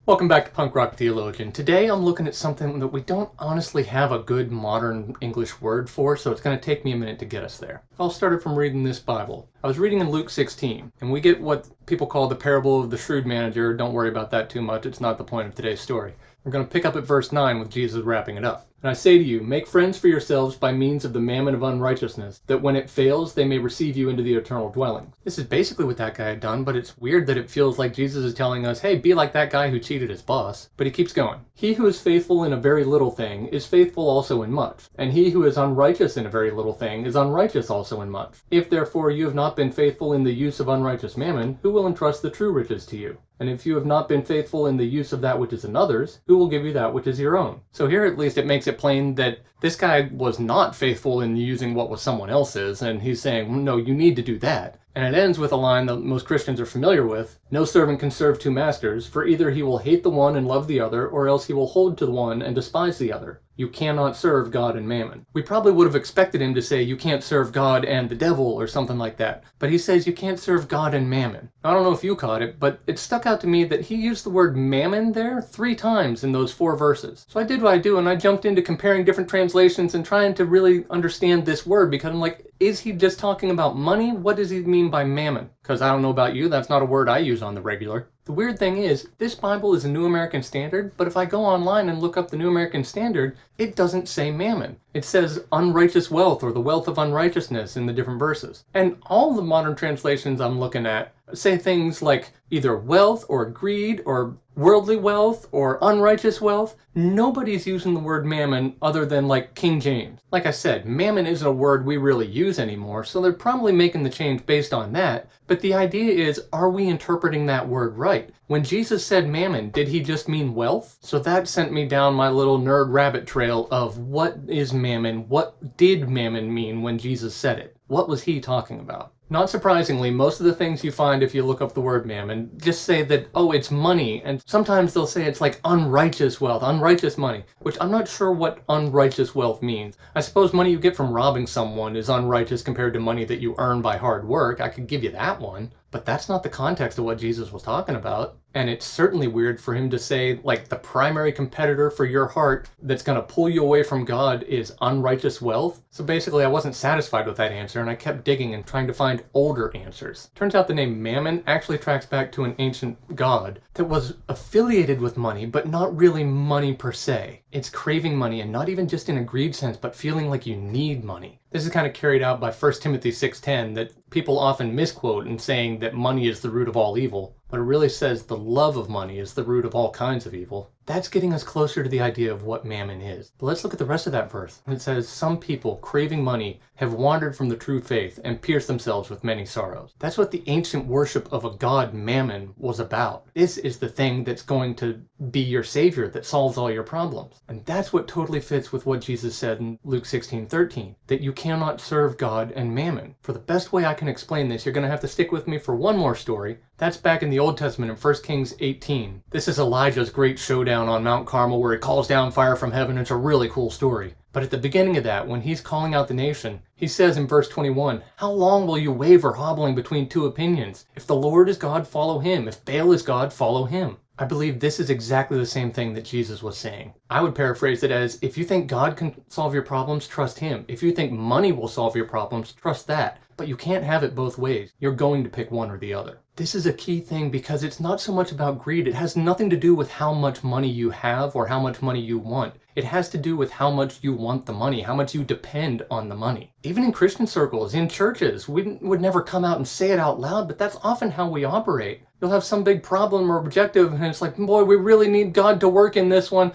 Welcome back to Punk Rock Theologian. Today I'm looking at something that we don't honestly have a good modern English word for, so it's going to take me a minute to get us there. I'll start from reading this Bible. I was reading in Luke 16, and we get what people call the parable of the shrewd manager. Don't worry about that too much. It's not the point of today's story. We're going to pick up at verse 9 with Jesus wrapping it up. And I say to you, make friends for yourselves by means of the mammon of unrighteousness, that when it fails, they may receive you into the eternal dwelling. This is basically what that guy had done, but it's weird that it feels like Jesus is telling us, hey, be like that guy who cheated his boss. But he keeps going. He who is faithful in a very little thing is faithful also in much, and he who is unrighteous in a very little thing is unrighteous also in much. If therefore you have not been faithful in the use of unrighteous mammon, who will entrust the true riches to you? And if you have not been faithful in the use of that which is another's, who will give you that which is your own? So here at least it makes it plain that this guy was not faithful in using what was someone else's, and he's saying, no, you need to do that. And it ends with a line that most Christians are familiar with, no servant can serve two masters, for either he will hate the one and love the other, or else he will hold to the one and despise the other. You cannot serve God and mammon. We probably would have expected him to say you can't serve God and the devil or something like that, but he says you can't serve God and mammon. I don't know if you caught it, but it stuck out to me that he used the word mammon there 3 times in those 4 verses. So I did what I do, and I jumped into comparing different translations and trying to really understand this word, because I'm like, is he just talking about money? What does he mean by mammon? Because I don't know about you, that's not a word I use on the regular. The weird thing is, this Bible is a New American Standard, but if I go online and look up the New American Standard, it doesn't say mammon. It says unrighteous wealth or the wealth of unrighteousness in the different verses. And all the modern translations I'm looking at say things like either wealth or greed or worldly wealth or unrighteous wealth. Nobody's using the word mammon other than like King James. Like I said, mammon isn't a word we really use anymore, so they're probably making the change based on that. But the idea is, are we interpreting that word right? When Jesus said mammon, did he just mean wealth? So that sent me down my little nerd rabbit trail of what is mammon? What did mammon mean when Jesus said it? What was he talking about? Not surprisingly, most of the things you find if you look up the word mammon just say that, oh, it's money, and sometimes they'll say it's like unrighteous wealth, unrighteous money, which I'm not sure what unrighteous wealth means. I suppose money you get from robbing someone is unrighteous compared to money that you earn by hard work. I could give you that one, but that's not the context of what Jesus was talking about. And it's certainly weird for him to say, like, the primary competitor for your heart that's going to pull you away from God is unrighteous wealth. So basically, I wasn't satisfied with that answer, and I kept digging and trying to find older answers. Turns out the name Mammon actually tracks back to an ancient god that was affiliated with money, but not really money per se. It's craving money, and not even just in a greed sense, but feeling like you need money. This is kind of carried out by 1 Timothy 6:10, that people often misquote in saying that money is the root of all evil, but it really says the love of money is the root of all kinds of evil. That's getting us closer to the idea of what mammon is. But let's look at the rest of that verse. It says, some people, craving money, have wandered from the true faith and pierced themselves with many sorrows. That's what the ancient worship of a god mammon was about. This is the thing that's going to be your savior, that solves all your problems. And that's what totally fits with what Jesus said in Luke 16:13, that you cannot serve God and mammon. For the best way I can explain this, you're going to have to stick with me for one more story. That's back in the Old Testament in 1 Kings 18. This is Elijah's great showdown on Mount Carmel where he calls down fire from heaven. It's a really cool story. But at the beginning of that, when he's calling out the nation, he says in verse 21, how long will you waver hobbling between 2 opinions? If the Lord is God, follow him. If Baal is God, follow him. I believe this is exactly the same thing that Jesus was saying. I would paraphrase it as, if you think God can solve your problems, trust him. If you think money will solve your problems, trust that. But you can't have it both ways. You're going to pick one or the other. This is a key thing because it's not so much about greed. It has nothing to do with how much money you have or how much money you want. It has to do with how much you want the money, how much you depend on the money. Even in Christian circles, in churches, we would never come out and say it out loud, but that's often how we operate. You'll have some big problem or objective, and it's like, boy, we really need God to work in this one.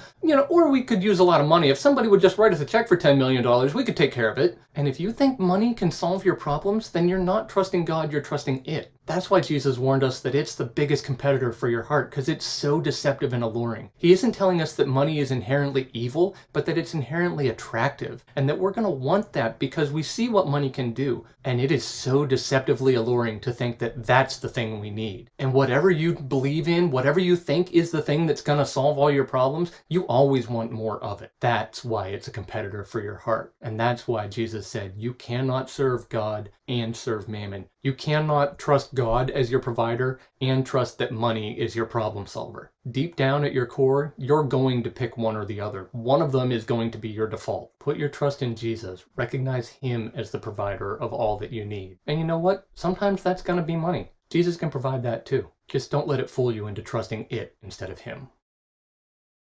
Or we could use a lot of money. If somebody would just write us a check for $10 million, we could take care of it. And if you think money can solve your problems, then you're not trusting God, you're trusting it. That's why Jesus warned us that it's the biggest competitor for your heart, because it's so deceptive and alluring. He isn't telling us that money is inherently evil, but that it's inherently attractive, and that we're going to want that because we see what money can do. And it is so deceptively alluring to think that that's the thing we need. And whatever you believe in, whatever you think is the thing that's going to solve all your problems, you always want more of it. That's why it's a competitor for your heart. And that's why Jesus said, you cannot serve God and serve mammon. You cannot trust trust God as your provider and trust that money is your problem solver. Deep down at your core, you're going to pick one or the other. One of them is going to be your default. Put your trust in Jesus. Recognize him as the provider of all that you need. And you know what? Sometimes that's going to be money. Jesus can provide that too. Just don't let it fool you into trusting it instead of him.